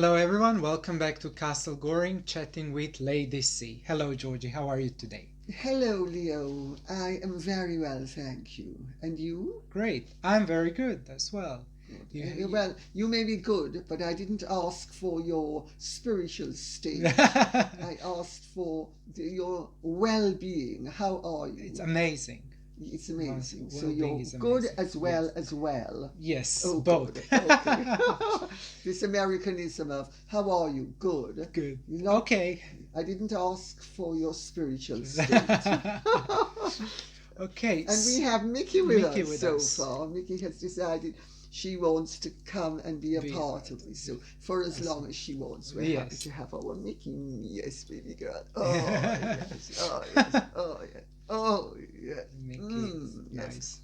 Hello everyone, welcome back to Castle Goring, chatting with Lady C. Hello Georgie, how are you today? Hello, Leo. I am very well, thank you. And you? Great, I'm very good as well. Well, you may be good, but I didn't ask for your spiritual state. I asked for your well-being. How are you? It's amazing. It's amazing. So Well-being you're is good amazing. as well Yes. as well. Yes, Oh, both. good. Okay. This Americanism of how are you? Good. Good. You're not- Okay. I didn't ask for your spiritual state. Okay. And we have Mickey with Mickey us with so us. far. Mickey has decided she wants to come and be a part of this. So for as long as she wants, we're happy to have our Mickey. Yes, baby girl. Oh yes. Oh yes. Oh yes. Oh yes. Mickey. Yes.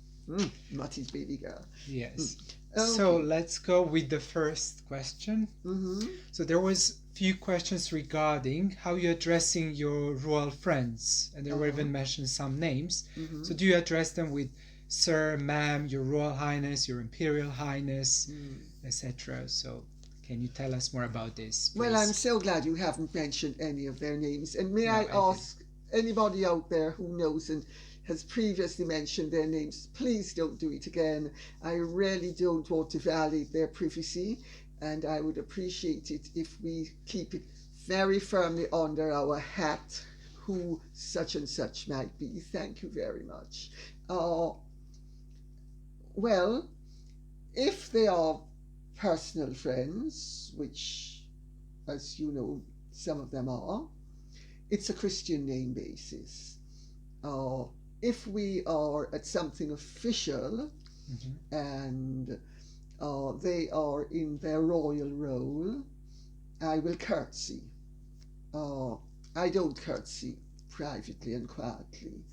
Matty's baby girl. Yes. Okay. So let's go with the first question. Mm-hmm. So there was few questions regarding how you're addressing your royal friends, and there were even mentioned some names. Mm-hmm. So do you address them with Sir, Ma'am, Your Royal Highness, Your Imperial Highness, etc.? So can you tell us more about this, please? Well, I'm so glad you haven't mentioned any of their names. And may I I ask anybody out there who knows and has previously mentioned their names, please don't do it again. I really don't want to violate their privacy, and I would appreciate it if we keep it very firmly under our hat who such and such might be. Thank you very much. Well, if they are personal friends, which, as you know, some of them are, it's a Christian name basis. If we are at something official and they are in their royal role, I will curtsy. I don't curtsy privately and quietly,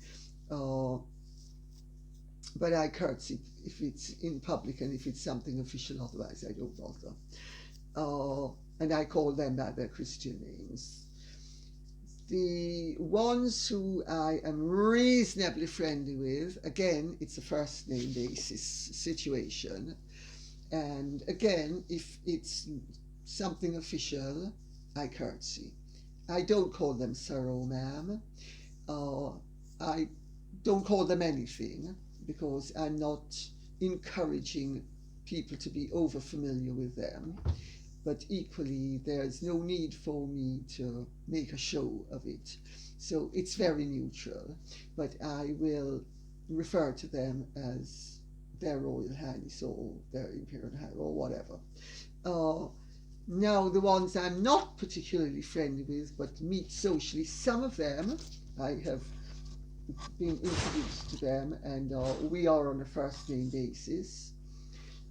but I curtsy if it's in public and if it's something official. Otherwise I don't bother. And I call them by their Christian names. The ones who I am reasonably friendly with, again, it's a first name basis situation. And again, if it's something official, I curtsy. I don't call them sir or ma'am. I don't call them anything because I'm not encouraging people to be over familiar with them. But equally, there's no need for me to make a show of it. So it's very neutral, but I will refer to them as their Royal Highness or their Imperial Highness or whatever. Now, the ones I'm not particularly friendly with, but meet socially, some of them I have been introduced to them, and we are on a first name basis.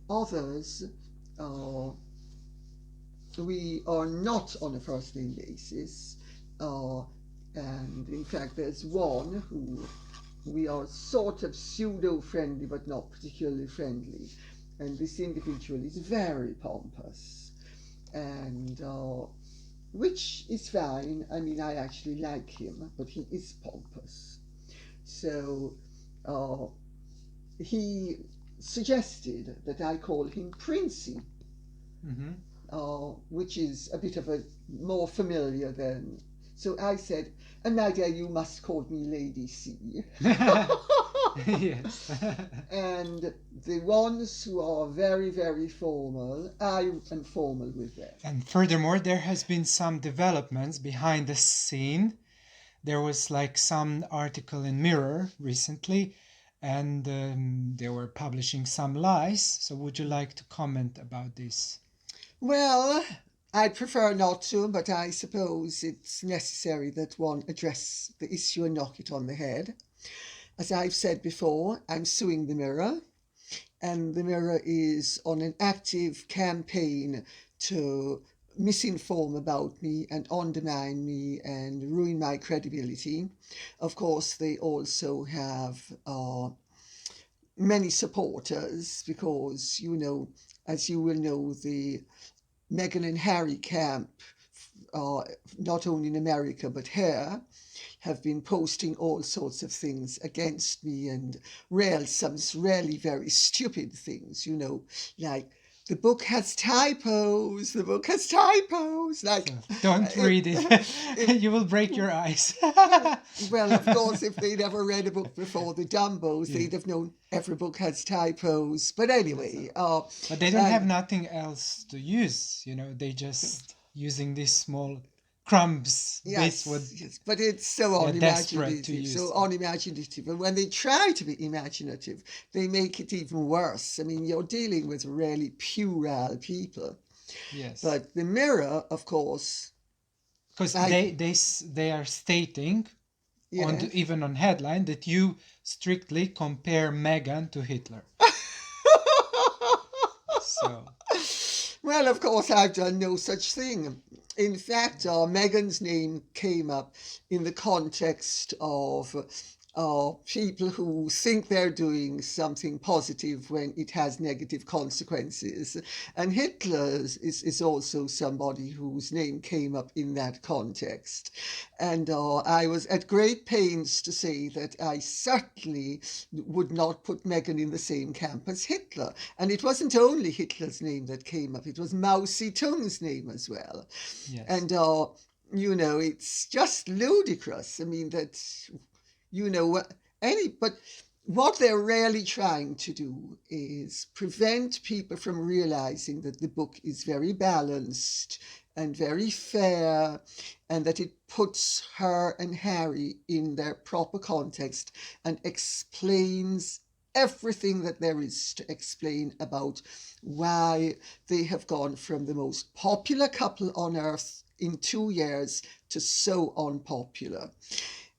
Others, we are not on a first name basis, and in fact there's one who we are sort of pseudo friendly but not particularly friendly, and this individual is very pompous, and which is fine. I mean, I actually like him, but he is pompous. So he suggested that I call him Princey. Which is a bit of a more familiar than. So I said, and my dear, you must call me Lady C. Yes. And the ones who are very, very formal, I am formal with them. And furthermore, there has been some developments behind the scene. There was like some article in Mirror recently, and they were publishing some lies. So would you like to comment about this? Well, I'd prefer not to, but I suppose it's necessary that one address the issue and knock it on the head. As I've said before, I'm suing the Mirror, and the Mirror is on an active campaign to misinform about me and undermine me and ruin my credibility. Of course, they also have many supporters because, you know, as you will know, the Meghan and Harry camp, not only in America but here, have been posting all sorts of things against me and some really very stupid things, you know, like The book has typos. The book has typos. Like, So don't read it. You will break your eyes. well, of course, if they'd ever read a book before the Dumbos, Yeah. they'd have known every book has typos. But anyway, But they don't have nothing else to use. They just using these small crumbs. yes, yes, but it's so they're desperate to unimaginative, use so them. unimaginative. And when they try to be imaginative, they make it even worse. I mean, you're dealing with really puerile people. Yes. But the Mirror, of course, because they are stating yeah. even on headline that you strictly compare Meghan to Hitler. So Well, of course, I've done no such thing. In fact, Meghan's name came up in the context of people who think they're doing something positive when it has negative consequences. And Hitler is also somebody whose name came up in that context. And I was at great pains to say that I certainly would not put Meghan in the same camp as Hitler. And it wasn't only Hitler's name that came up, it was Mao Zedong's name as well. yes. And, it's just ludicrous. I mean, that, but what they're really trying to do is prevent people from realizing that the book is very balanced and very fair, and that it puts her and Harry in their proper context and explains everything that there is to explain about why they have gone from the most popular couple on earth in 2 years to so unpopular.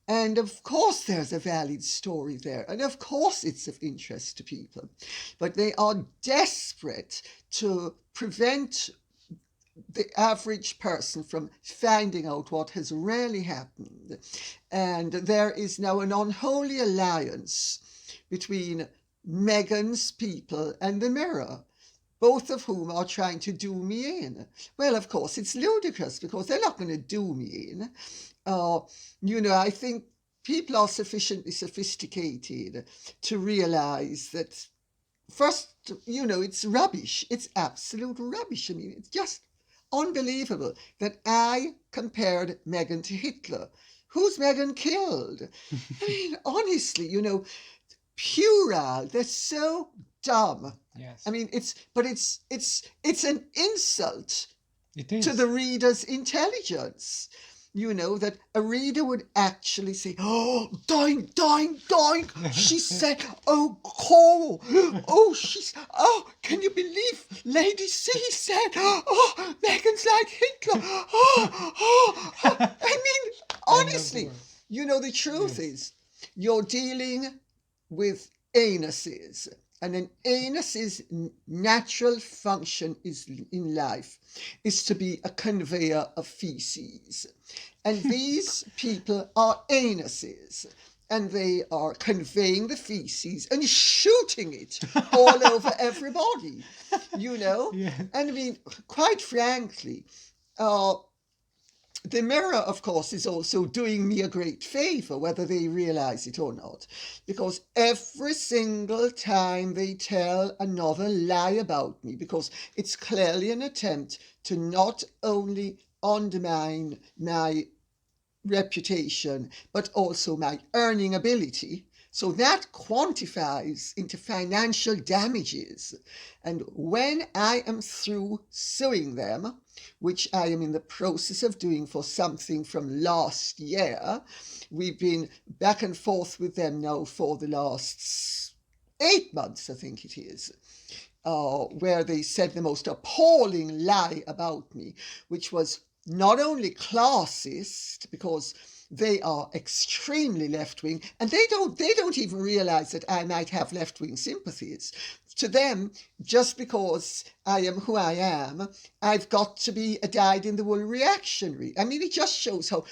And of course there's a valid story there, and of course it's of interest to people, but they are desperate to prevent the average person from finding out what has really happened. And there is now an unholy alliance between Meghan's people and the Mirror, both of whom are trying to do me in. Well, of course, it's ludicrous because they're not going to do me in. I think people are sufficiently sophisticated to realize that, first, it's rubbish. It's absolute rubbish. I mean, it's just unbelievable that I compared Meghan to Hitler. Who's Meghan killed? I mean, honestly, puerile. They're so dumb. Yes. I mean, it's an insult It is. to the reader's intelligence. That a reader would actually say, oh, doink, doink, doink. She said, oh, Cole. Oh, can you believe Lady C said, oh, Meghan's like Hitler. I mean, honestly, the truth is, you're dealing with anuses. And an anus's natural function in life is to be a conveyor of feces. And these people are anuses. And they are conveying the feces and shooting it all over everybody, Yeah. And I mean, quite frankly, the Mirror, of course, is also doing me a great favour, whether they realise it or not, because every single time they tell another lie about me, because it's clearly an attempt to not only undermine my reputation, but also my earning ability. So that quantifies into financial damages. And when I am through suing them, which I am in the process of doing for something from last year, we've been back and forth with them now for the last 8 months, I think it is, where they said the most appalling lie about me, which was not only classist, because they are extremely left-wing, and they don't even realize that I might have left-wing sympathies. To them, just because I am who I am, I've got to be a dyed-in-the-wool reactionary. I mean, it just shows how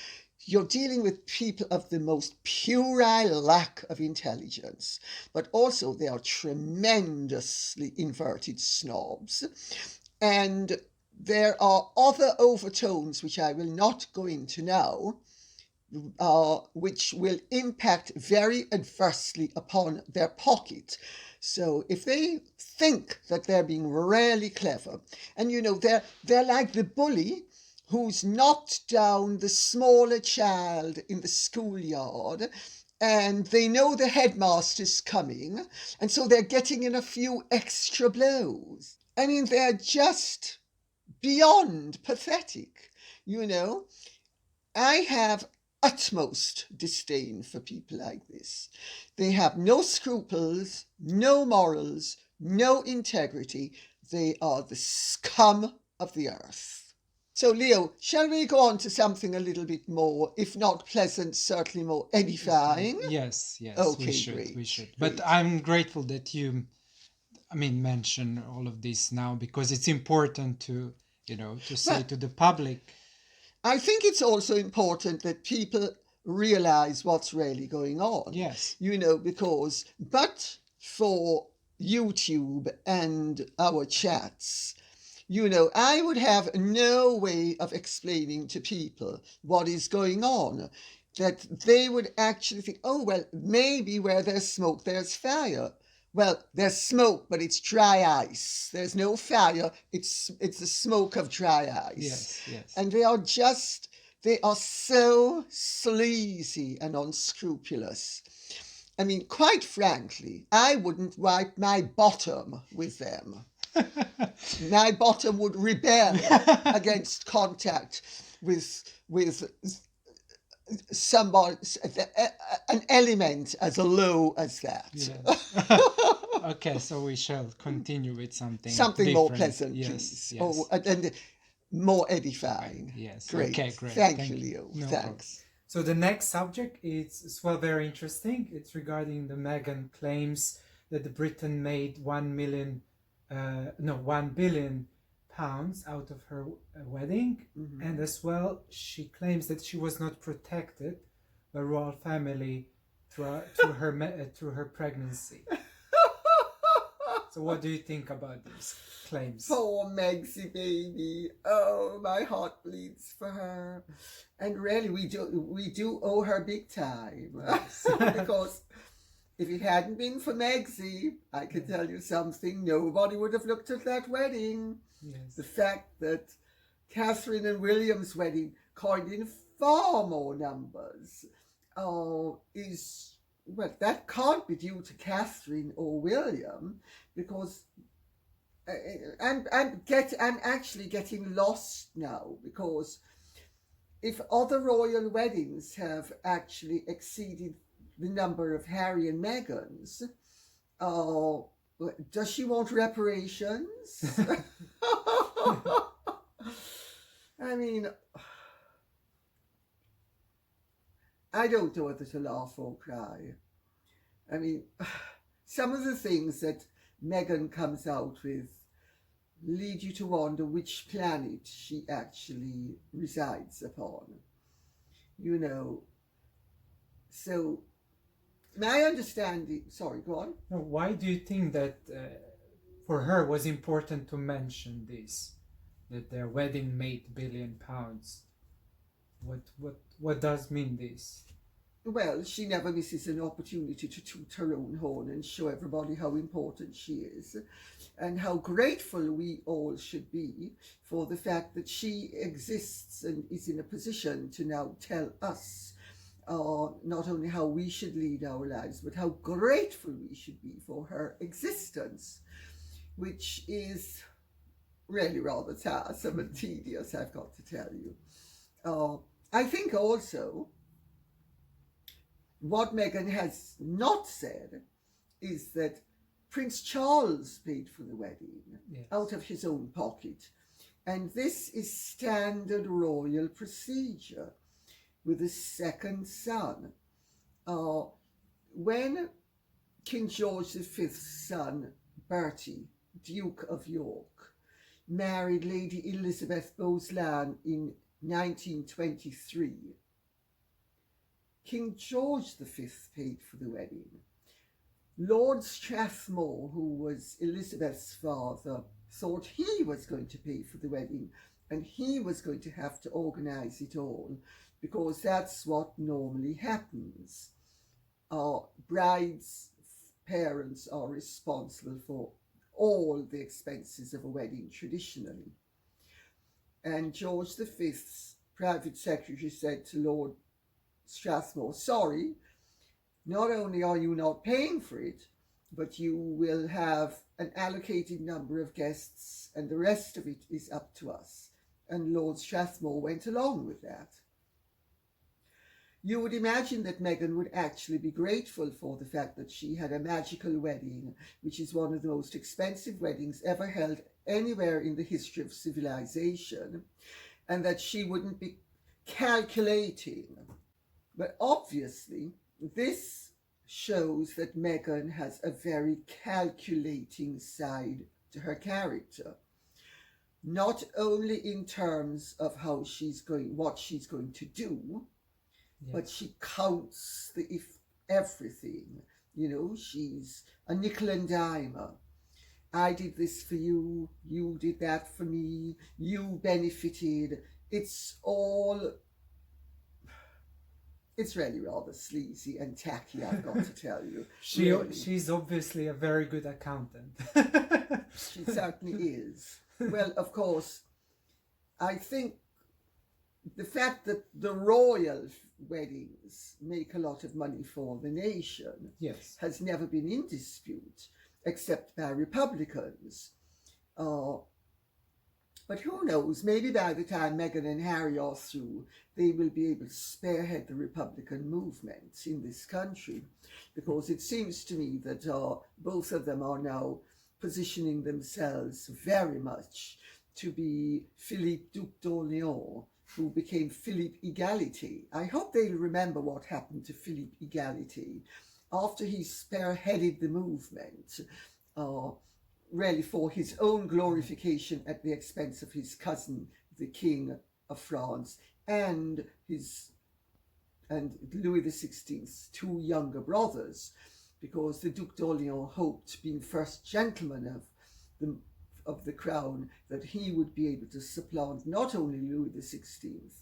you're dealing with people of the most puerile lack of intelligence, but also they are tremendously inverted snobs. And there are other overtones which I will not go into now, which will impact very adversely upon their pocket. So if they think that they're being really clever, and they're like the bully who's knocked down the smaller child in the schoolyard, and they know the headmaster's coming, and so they're getting in a few extra blows. I mean, they're just beyond pathetic, you know. I have utmost disdain for people like this. They have no scruples, no morals, no integrity. They are the scum of the earth. So, Leo, shall we go on to something a little bit more, if not pleasant, certainly more edifying? Yes, Okay, we should, great, we should. great. But I'm grateful that you, mention all of this now, because it's important to, to say Well, to the public. I think it's also important that people realize what's really going on. Yes. Because, but for YouTube and our chats, I would have no way of explaining to people what is going on. That they would actually think, oh, well, maybe where there's smoke, there's fire. Well, there's smoke, but it's dry ice. There's no fire. It's the smoke of dry ice. Yes. And they are so sleazy and unscrupulous. I mean, quite frankly, I wouldn't wipe my bottom with them. My bottom would rebel against contact with somebody, an element as low as that. Yes. Okay, so we shall continue with something different. More pleasant, yes, please. Yes. Oh, and more edifying. Yes. Great. Okay, great. Thank you, Leo. No Thanks. problem. So the next subject is as well very interesting. It's regarding the Meghan claims that the Britain made £1 billion out of her wedding, and as well she claims that she was not protected by royal family through her pregnancy. So what do you think about these claims? Poor Megsy baby. Oh, my heart bleeds for her. And really, we do owe her big time. Yes. Because if it hadn't been for Megsy, I can tell you something, nobody would have looked at that wedding. Yes. The fact that Catherine and William's wedding coined in far more numbers is, well, that can't be due to Catherine or William, because I'm actually getting lost now, because if other royal weddings have actually exceeded the number of Harry and Meghan's, does she want reparations? I mean, I don't know whether to laugh or cry. I mean, some of the things that Meghan comes out with lead you to wonder which planet she actually resides upon. So my understanding, sorry, go on. No, why do you think that for her was important to mention this, that their wedding made £1 billion? What does mean this? Well, she never misses an opportunity to toot her own horn and show everybody how important she is, and how grateful we all should be for the fact that she exists and is in a position to now tell us not only how we should lead our lives, but how grateful we should be for her existence, which is really rather tiresome and tedious, I've got to tell you. I think also what Meghan has not said is that Prince Charles paid for the wedding, yes, out of his own pocket. And this is standard royal procedure with a second son. When King George V's son, Bertie, Duke of York, married Lady Elizabeth Bowes-Lyon in 1923, King George V paid for the wedding. Lord Strathmore, who was Elizabeth's father, thought he was going to pay for the wedding, and he was going to have to organise it all, because that's what normally happens. Bride's parents are responsible for all the expenses of a wedding traditionally. And George V's private secretary said to Lord Strathmore, sorry, not only are you not paying for it, but you will have an allocated number of guests and the rest of it is up to us. And Lord Strathmore went along with that. You would imagine that Meghan would actually be grateful for the fact that she had a magical wedding, which is one of the most expensive weddings ever held anywhere in the history of civilization, and that she wouldn't be calculating. But obviously, this shows that Meghan has a very calculating side to her character. Not only in terms of what she's going to do, but she counts everything. She's a nickel and dimer. I did this for you, you did that for me, you benefited. It's really rather sleazy and tacky, I've got to tell you. She's obviously a very good accountant. She certainly is. Well, of course, I think the fact that the royal weddings make a lot of money for the nation has never been in dispute, except by Republicans. But who knows, maybe by the time Meghan and Harry are through, they will be able to spearhead the Republican movement in this country, because it seems to me that both of them are now positioning themselves very much to be Philippe Duc d'Orléans, who became Philippe Égalité. I hope they'll remember what happened to Philippe Égalité after he spearheaded the movement, really for his own glorification at the expense of his cousin, the King of France, and Louis XVI's two younger brothers, because the Duc d'Orléans hoped, being first gentleman of the crown, that he would be able to supplant not only Louis XVI,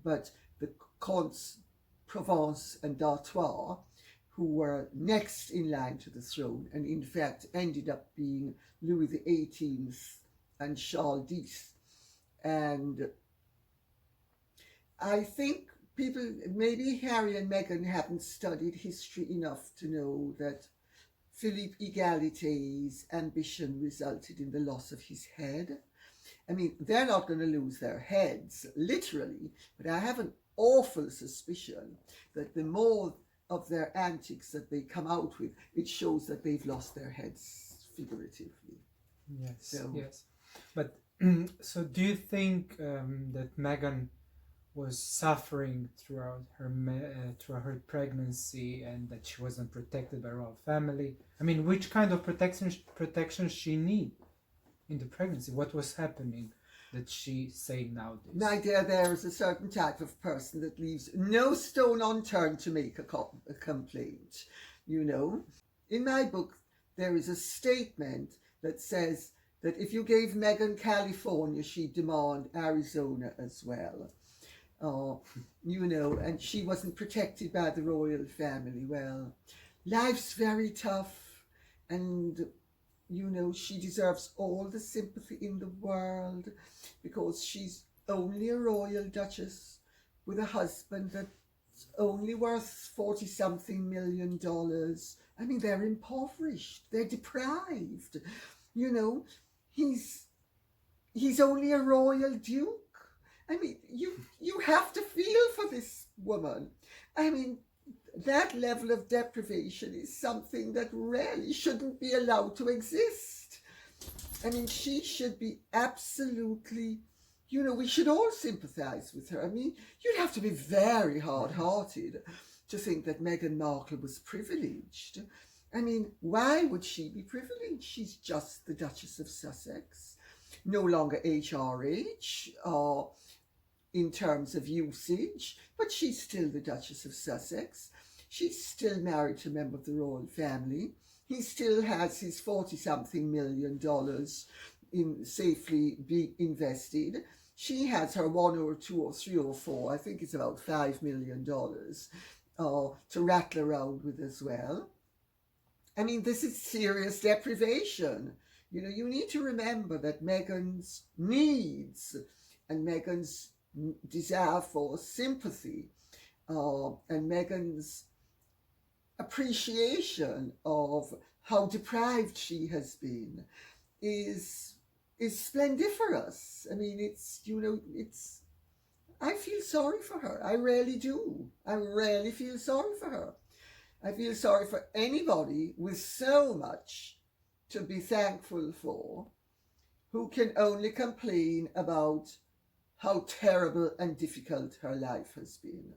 but the Counts Provence and d'Artois, who were next in line to the throne, and in fact ended up being Louis XVIII and Charles X. And I think maybe Harry and Meghan haven't studied history enough to know that Philippe Égalité's ambition resulted in the loss of his head. I mean, they're not going to lose their heads, literally, but I have an awful suspicion that the more of their antics that they come out with, it shows that they've lost their heads figuratively. Yes. But so do you think that Meghan was suffering throughout her pregnancy, and that she wasn't protected by royal family? I mean, which kind of protection she need in the pregnancy? What was happening that she saying now this? My dear, there is a certain type of person that leaves no stone unturned to make a complaint. In my book, there is a statement that says that if you gave Meghan California, she'd demand Arizona as well. And she wasn't protected by the royal family. Well, life's very tough, and she deserves all the sympathy in the world, because she's only a royal duchess with a husband that's only worth $40-something million. I mean, they're impoverished, they're deprived. He's only a royal duke. I mean, you have to feel for this woman. I mean, that level of deprivation is something that really shouldn't be allowed to exist. I mean, she should be absolutely, we should all sympathize with her. I mean, you'd have to be very hard-hearted to think that Meghan Markle was privileged. I mean, why would she be privileged? She's just the Duchess of Sussex, no longer HRH, in terms of usage, but she's still the Duchess of Sussex. She's still married to a member of the royal family. He still has his $40-something million safely be invested. she has her one or two or three or four, I think it's about $5 million, to rattle around with as well. I mean, this is serious deprivation. You know, you need to remember that Meghan's needs and Meghan's desire for sympathy, and Meghan's appreciation of how deprived she has been is splendiferous. I mean, it's I feel sorry for her. I really do. I really feel sorry for her. I feel sorry for anybody with so much to be thankful for who can only complain about how terrible and difficult her life has been.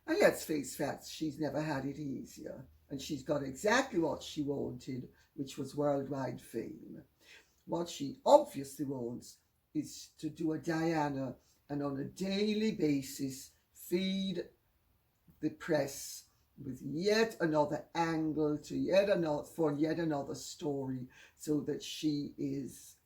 And let's face facts, she's never had it easier. And she's got exactly what she wanted, which was worldwide fame. What she obviously wants is to do a Diana and on a daily basis feed the press with yet another angle to yet another story, so that she is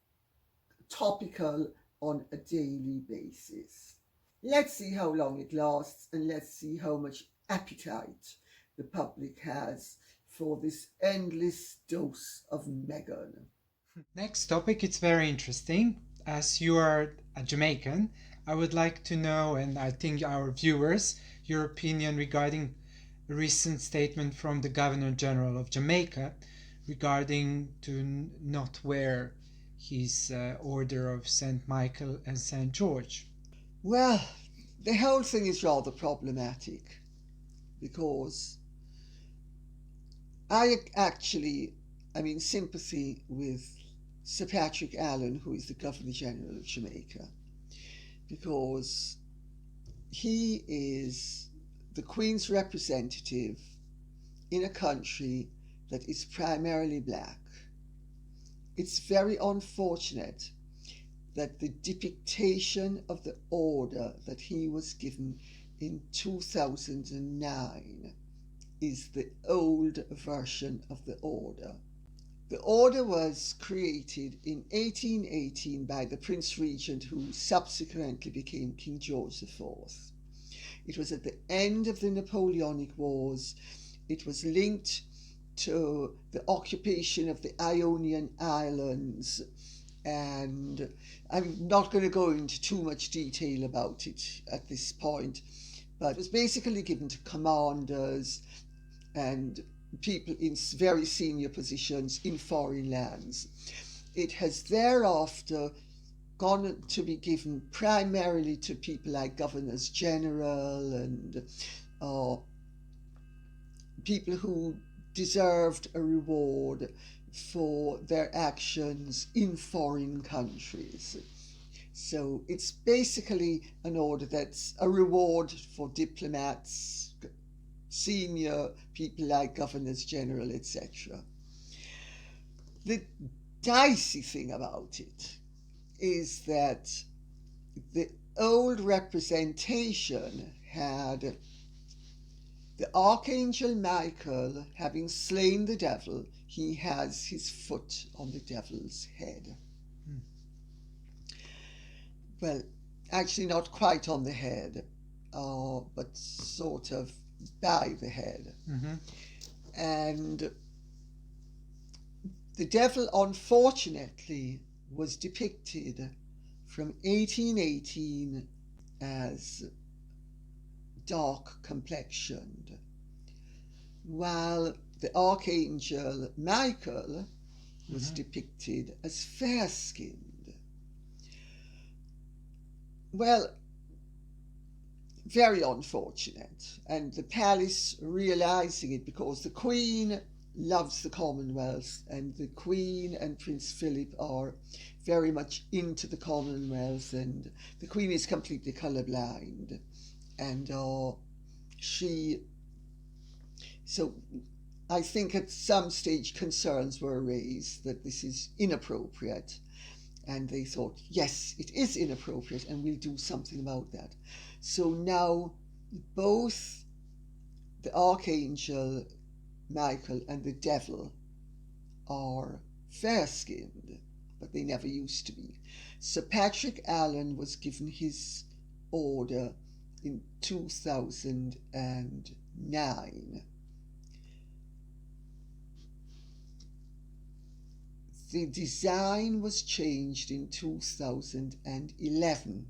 topical on a daily basis. Let's see how long it lasts, and let's see how much appetite the public has for this endless dose of Meghan. Next topic, it's very interesting. As you are a Jamaican, I would like to know, and I think our viewers, your opinion regarding a recent statement from the Governor-General of Jamaica regarding to not wear his order of St. Michael and St. George. Well, the whole thing is rather problematic because I'm in sympathy with Sir Patrick Allen, who is the Governor-General of Jamaica, because he is the Queen's representative in a country that is primarily black. It's very unfortunate that the depictation of the order that he was given in 2009 is the old version of the order. The order was created in 1818 by the Prince Regent, who subsequently became King George IV. It was at the end of the Napoleonic Wars. It was linked to the occupation of the Ionian Islands, and I'm not going to go into too much detail about it at this point, but it was basically given to commanders and people in very senior positions in foreign lands. It has thereafter gone to be given primarily to people like Governors-General and people who deserved a reward for their actions in foreign countries. So it's basically an order that's a reward for diplomats, senior people like Governors-General, etc. The dicey thing about it is that the old representation had the Archangel Michael having slain the devil. He has his foot on the devil's head. Well, actually not quite on the head, but sort of by the head. And the devil, unfortunately, was depicted from 1818 as dark complexioned, while the Archangel Michael was depicted as fair-skinned. Well, very unfortunate, and the palace realizing it, because the Queen loves the Commonwealth, and the Queen and Prince Philip are very much into the Commonwealth, and the Queen is completely colourblind, and so I think at some stage concerns were raised that this is inappropriate, and they thought, yes, it is inappropriate and we'll do something about that. So now both the Archangel Michael and the devil are fair-skinned, but they never used to be. Sir Patrick Allen was given his order in 2009. The design was changed in 2011.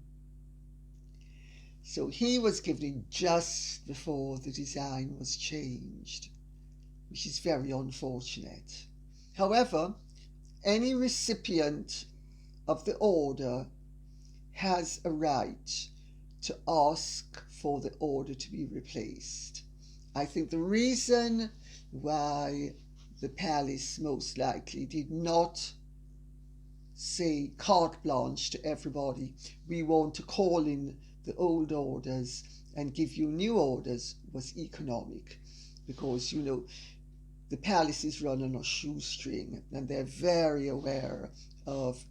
So he was given it just before the design was changed, which is very unfortunate. However, any recipient of the order has a right to ask for the order to be replaced. I think the reason why the palace most likely did not say carte blanche to everybody, we want to call in the old orders and give you new orders, was economic, because the palace is run on a shoestring and they're very aware of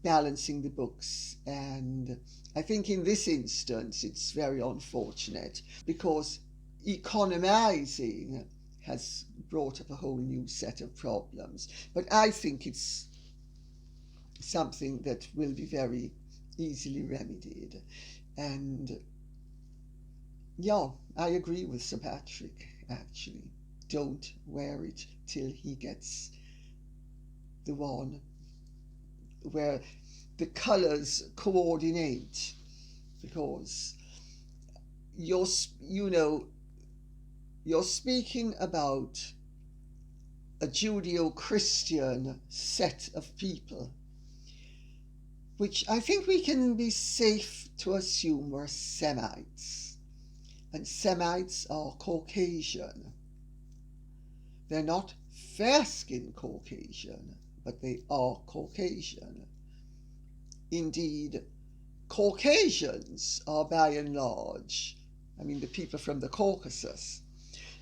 balancing the books. And I think in this instance it's very unfortunate because economizing has brought up a whole new set of problems. But I think it's something that will be very easily remedied. And yeah, I agree with Sir Patrick, actually. Don't wear it till he gets the one where the colours coordinate, because you're speaking about a Judeo-Christian set of people, which I think we can be safe to assume were Semites. And Semites are Caucasian. They're not fair-skinned Caucasian, but they are Caucasian. Indeed, Caucasians are by and large, the people from the Caucasus,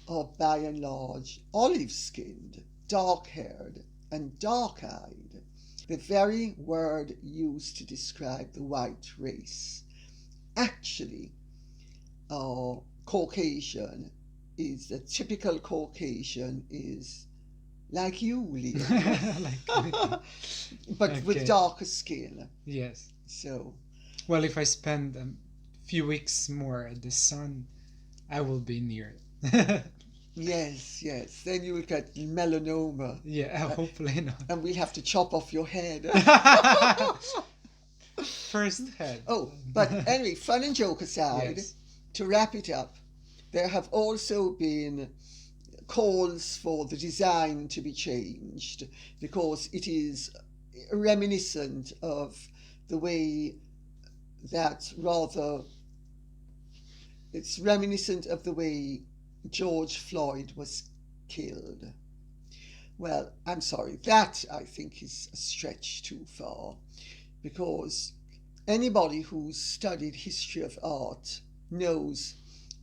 are by and large olive-skinned, dark-haired, and dark-eyed. The very word used to describe the white race. Actually, Caucasian is, the typical Caucasian is like you, Liam. Like but okay. With darker skin. Yes. So. Well, if I spend a few weeks more at the sun, I will be near it. Yes. Then you will get melanoma. Yeah, hopefully not. And we'll have to chop off your head. First head. Oh, but anyway, fun and joke aside, yes. To wrap it up, there have also been calls for the design to be changed because it is reminiscent of the way that it's reminiscent of the way George Floyd was killed. Well, I'm sorry, that I think is a stretch too far, because anybody who's studied history of art knows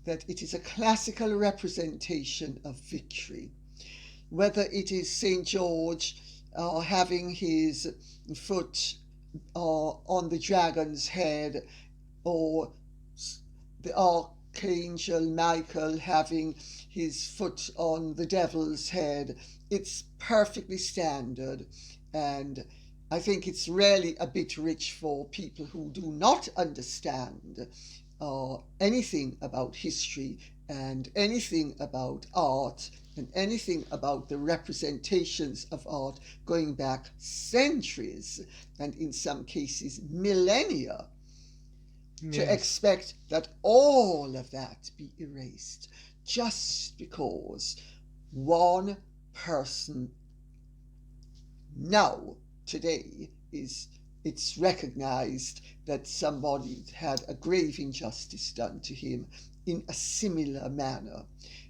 that it is a classical representation of victory. Whether it is St. George having his foot on the dragon's head, or the Archangel Michael having his foot on the devil's head, it's perfectly standard. And I think it's really a bit rich for people who do not understand anything about history and anything about art and anything about the representations of art going back centuries and in some cases millennia, to expect that all of that be erased just because one person now today it's recognized that somebody had a grave injustice done to him in a similar manner.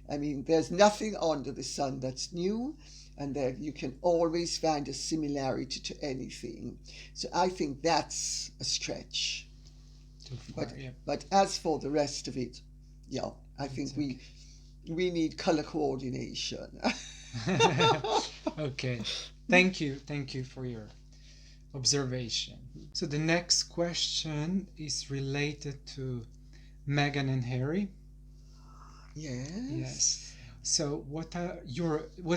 There's nothing under the sun that's new, and that you can always find a similarity to anything. So I think that's a stretch. Too far, but as for the rest of it, I think we need color coordination. Okay. Thank you for your observation. So the next question is related to Meghan and Harry. Yes. So, what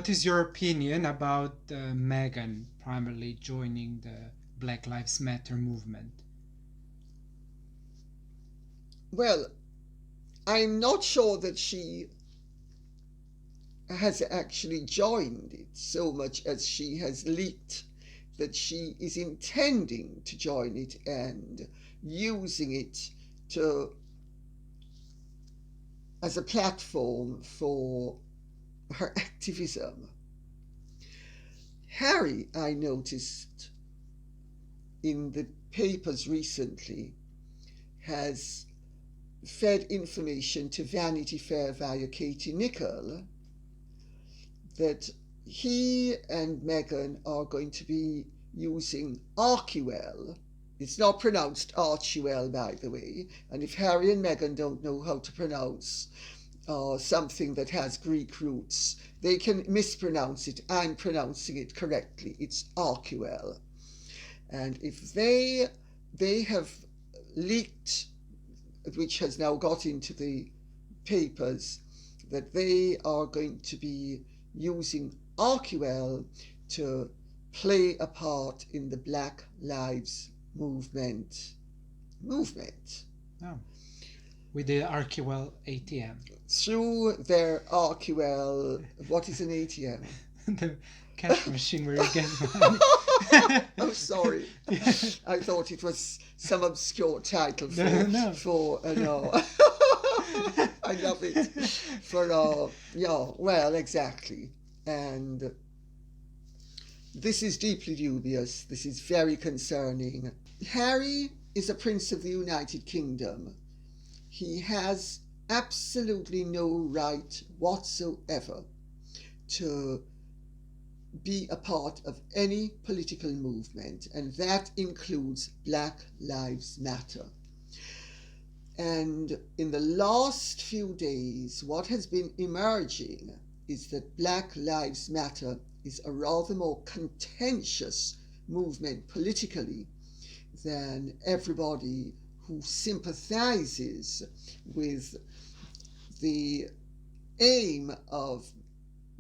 is your opinion about Meghan primarily joining the Black Lives Matter movement? Well, I'm not sure that she has actually joined it so much as she has leaked that she is intending to join it and using it to as a platform for her activism. Harry, I noticed in the papers recently, has fed information to Vanity Fair via Katie Nicholl that he and Meghan are going to be using Archewell. It's not pronounced Archewell, by the way, and if Harry and Meghan don't know how to pronounce something that has Greek roots, they can mispronounce it. I'm pronouncing it correctly. It's Archewell. And if they have leaked, which has now got into the papers, that they are going to be using Archewell to play a part in the Black Lives movement. Oh, with the Archewell ATM. Through their Archewell, what is an ATM? The cash machine where you get money. Oh, sorry. I thought it was some obscure title for No. no. I love it. Well, exactly. And this is deeply dubious. This is very concerning. Harry is a prince of the United Kingdom. He has absolutely no right whatsoever to be a part of any political movement, and that includes Black Lives Matter. And in the last few days, what has been emerging is that Black Lives Matter is a rather more contentious movement politically than everybody who sympathizes with the aim of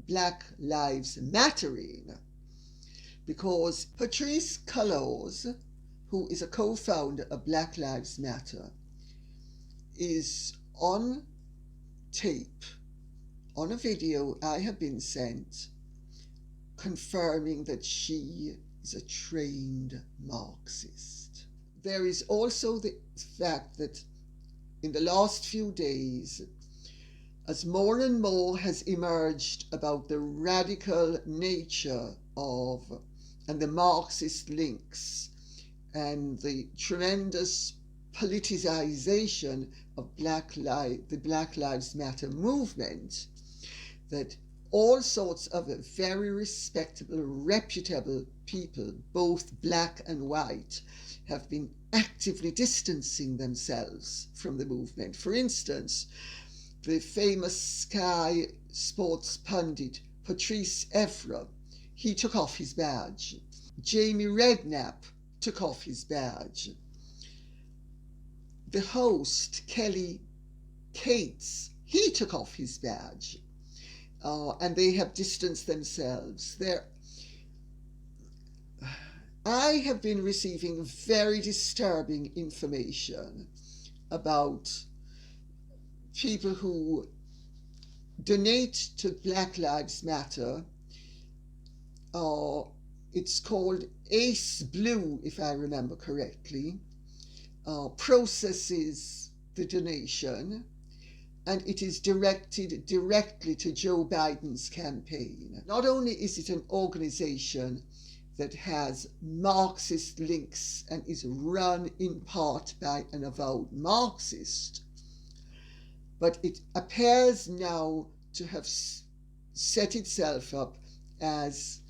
Black Lives Mattering, because Patrisse Cullors, who is a co-founder of Black Lives Matter, is on tape, on a video I have been sent, confirming that she is a trained Marxist. There is also the fact that in the last few days, as more and more has emerged about the radical nature of and the Marxist links and the tremendous politicization of the Black Lives Matter movement, that all sorts of very respectable, reputable people, both black and white, have been actively distancing themselves from the movement. For instance, the famous Sky sports pundit Patrice Evra, he took off his badge. Jamie Redknapp took off his badge. The host, Kelly Cates, he took off his badge. And they have distanced themselves. I have been receiving very disturbing information about people who donate to Black Lives Matter. It's called Ace Blue, if I remember correctly, processes the donation, and it is directed directly to Joe Biden's campaign. Not only is it an organization that has Marxist links and is run in part by an avowed Marxist, but it appears now to have set itself up as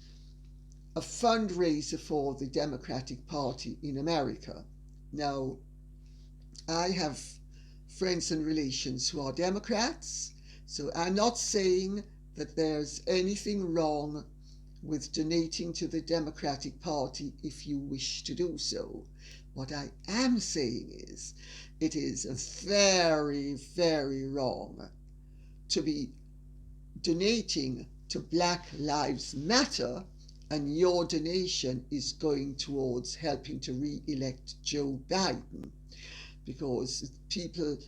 a fundraiser for the Democratic Party in America. Now, I have friends and relations who are Democrats, so I'm not saying that there's anything wrong with donating to the Democratic Party if you wish to do so. What I am saying is, it is very, very wrong to be donating to Black Lives Matter, and your donation is going towards helping to re-elect Joe Biden, because people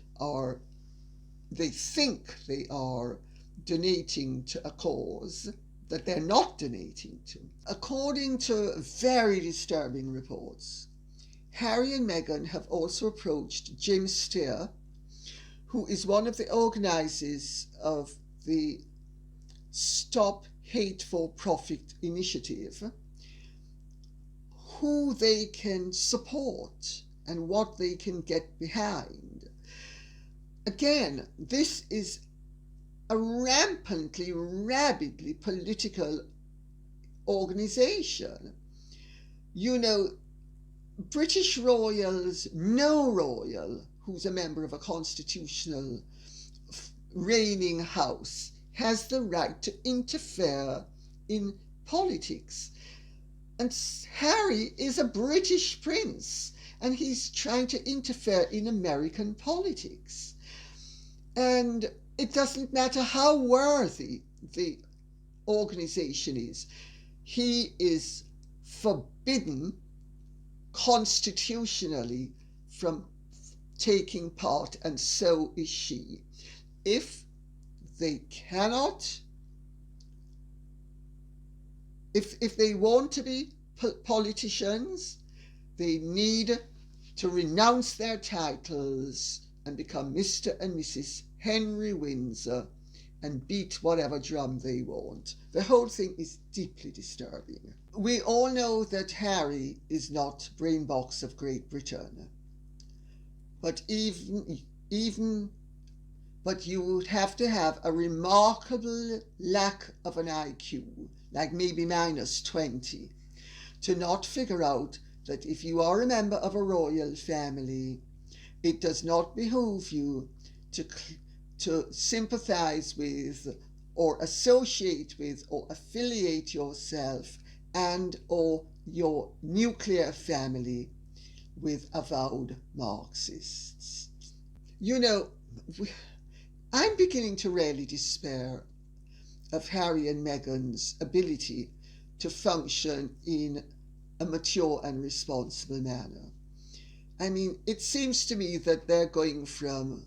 they think they are donating to a cause that they're not donating to. According to very disturbing reports, Harry and Meghan have also approached Jim Steer, who is one of the organisers of the Stop Hate for Profit initiative, who they can support and what they can get behind. Again, this is a rampantly, rabidly political organisation. You know, British royals, no royal who's a member of a constitutional reigning house has the right to interfere in politics. And Harry is a British prince, and he's trying to interfere in American politics. And it doesn't matter how worthy the organization is. He is forbidden constitutionally from taking part, and so is she. If they cannot, if they want to be politicians, they need to renounce their titles and become Mr. and Mrs. Henry Windsor and beat whatever drum they want. The whole thing is deeply disturbing. We all know that Harry is not brain box of Great Britain, but but you would have to have a remarkable lack of an IQ, like maybe -20, to not figure out that if you are a member of a royal family, it does not behoove you to sympathize with or associate with or affiliate yourself and or your nuclear family with avowed Marxists. You know, I'm beginning to really despair of Harry and Meghan's ability to function in a mature and responsible manner. I mean, it seems to me that they're going from,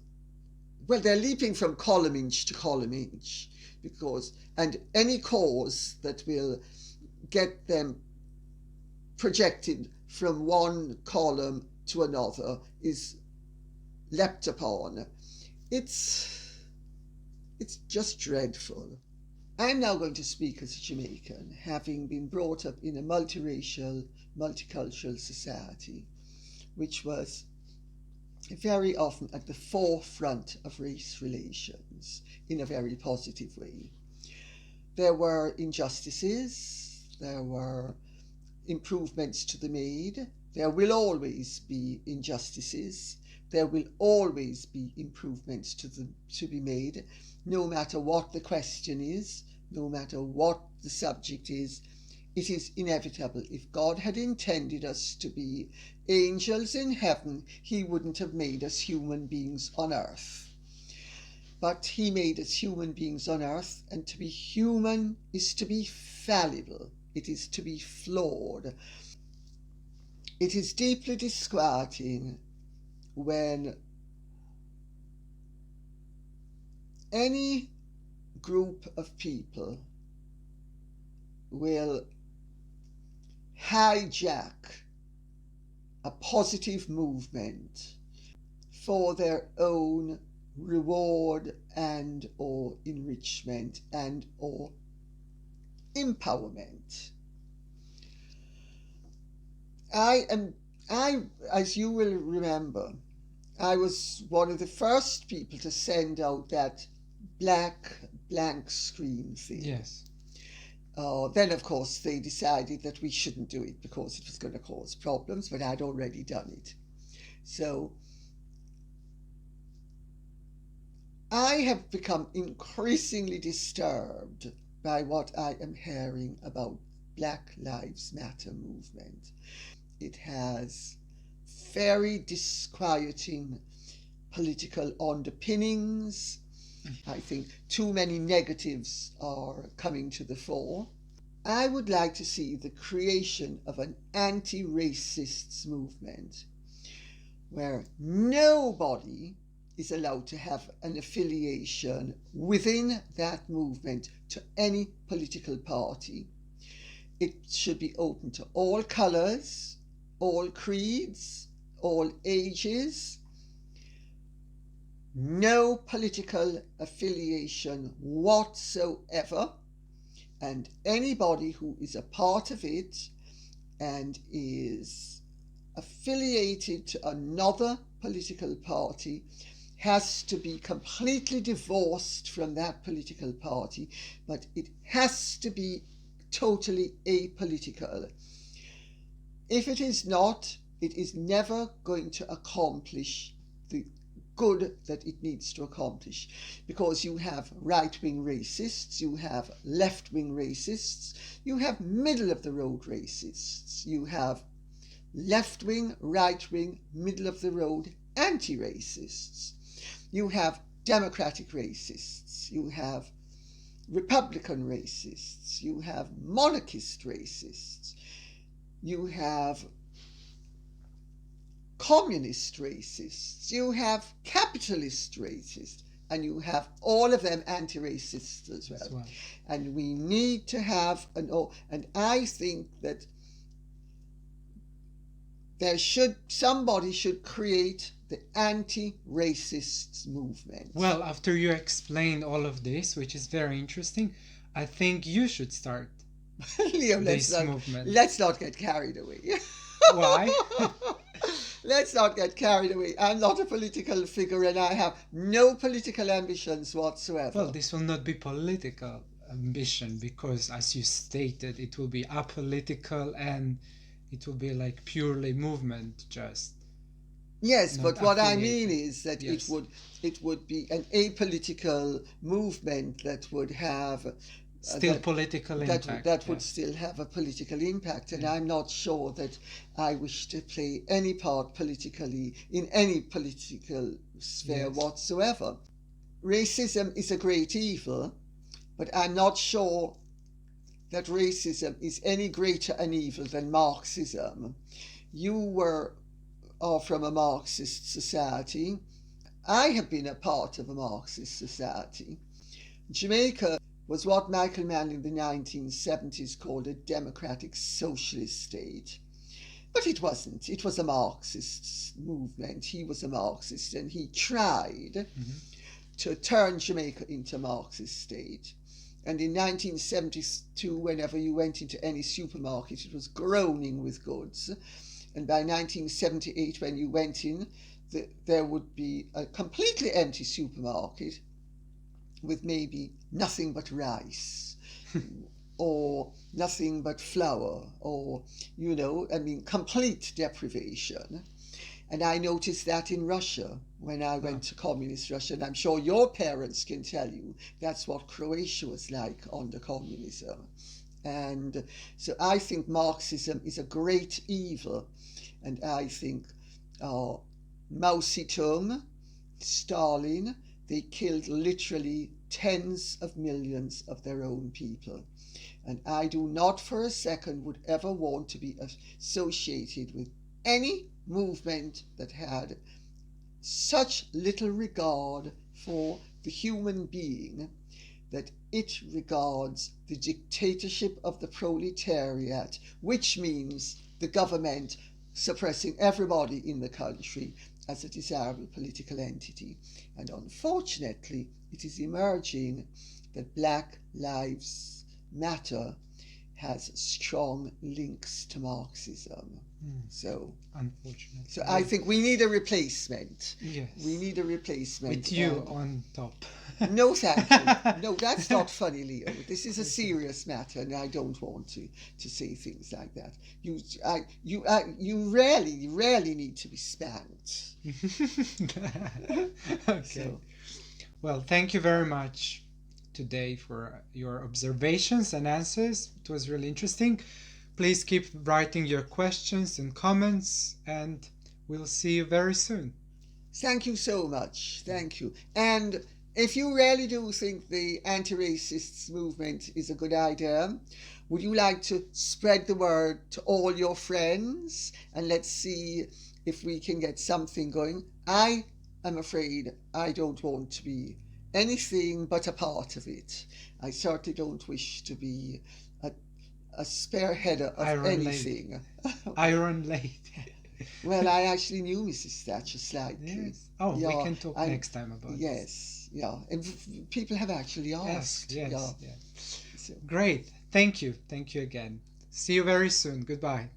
well, they're leaping from column inch to column inch, and any cause that will get them projected from one column to another is leapt upon. It's just dreadful. I'm now going to speak as a Jamaican, having been brought up in a multiracial, multicultural society, which was very often at the forefront of race relations in a very positive way. There were injustices, there were improvements to be made, there will always be injustices, there will always be improvements to be made, no matter what the question is, no matter what the subject is. It is inevitable. If God had intended us to be angels in heaven, he wouldn't have made us human beings on earth. But he made us human beings on earth, and to be human is to be fallible. It is to be flawed. It is deeply disquieting when any group of people will hijack a positive movement for their own reward and or enrichment and or empowerment. As you will remember, I was one of the first people to send out that black blank screen thing. Yes. Then, of course, they decided that we shouldn't do it because it was going to cause problems, but I'd already done it. So I have become increasingly disturbed by what I am hearing about Black Lives Matter movement. It has very disquieting political underpinnings. I think too many negatives are coming to the fore. I would like to see the creation of an anti-racists movement where nobody is allowed to have an affiliation within that movement to any political party. It should be open to all colours, all creeds, all ages. No political affiliation whatsoever, and anybody who is a part of it and is affiliated to another political party has to be completely divorced from that political party, but it has to be totally apolitical. If it is not, it is never going to accomplish the good that it needs to accomplish, because you have right-wing racists, you have left-wing racists, you have middle-of-the-road racists, you have left-wing, right-wing, middle-of-the-road anti-racists, you have democratic racists, you have Republican racists, you have monarchist racists, you have communist racists, you have capitalist racists, and you have all of them anti-racists as well. And we need to have and I think that somebody should create the anti-racists movement. Well, after you explain all of this, which is very interesting, I think you should start Leo, this movement. Let's not get carried away. Why? Let's not get carried away. I'm not a political figure and I have no political ambitions whatsoever. Well, this will not be political ambition because, as you stated, it will be apolitical and it will be like purely movement just. Yes, but what I mean is that yes. it would be an apolitical movement that would have still political impact. That would still have a political impact, and I'm not sure that I wish to play any part politically in any political sphere whatsoever. Racism is a great evil, but I'm not sure that racism is any greater an evil than Marxism. You are from a Marxist society. I have been a part of a Marxist society. Jamaica was what Michael Mann in the 1970s called a democratic socialist state. But it wasn't. It was a Marxist movement. He was a Marxist and he tried to turn Jamaica into a Marxist state. And in 1972, whenever you went into any supermarket, it was groaning with goods. And by 1978, when you went in, there would be a completely empty supermarket with maybe nothing but rice or nothing but flour or, complete deprivation. And I noticed that in Russia when I went to communist Russia, and I'm sure your parents can tell you that's what Croatia was like under communism. And so I think Marxism is a great evil, and I think Mao Zedong, Stalin, they killed literally tens of millions of their own people. And I do not for a second would ever want to be associated with any movement that had such little regard for the human being that it regards the dictatorship of the proletariat, which means the government suppressing everybody in the country, as a desirable political entity. And unfortunately, it is emerging that Black Lives Matter has strong links to Marxism. So, unfortunately. So I think we need a replacement. Yes. We need a replacement. With you on top. No, thank you. No, that's not funny, Leo. This is a serious matter, and I don't want to say things like that. You rarely need to be spanked. Okay. So. Well, thank you very much today for your observations and answers. It was really interesting. Please keep writing your questions and comments, and we'll see you very soon. Thank you so much. Thank you. And if you really do think the anti-racists movement is a good idea, would you like to spread the word to all your friends and let's see if we can get something going? I am afraid I don't want to be anything but a part of it. I certainly don't wish to be a spearheader of Iron anything. Iron Lady. Well, I actually knew Mrs. Thatcher slightly. Yes. Oh, Yeah, we can talk and next time about this. yes, yeah, and people have actually Yes, asked. yes, Yeah. yes. So. Great. Thank you. Thank you again. See you very soon. Goodbye.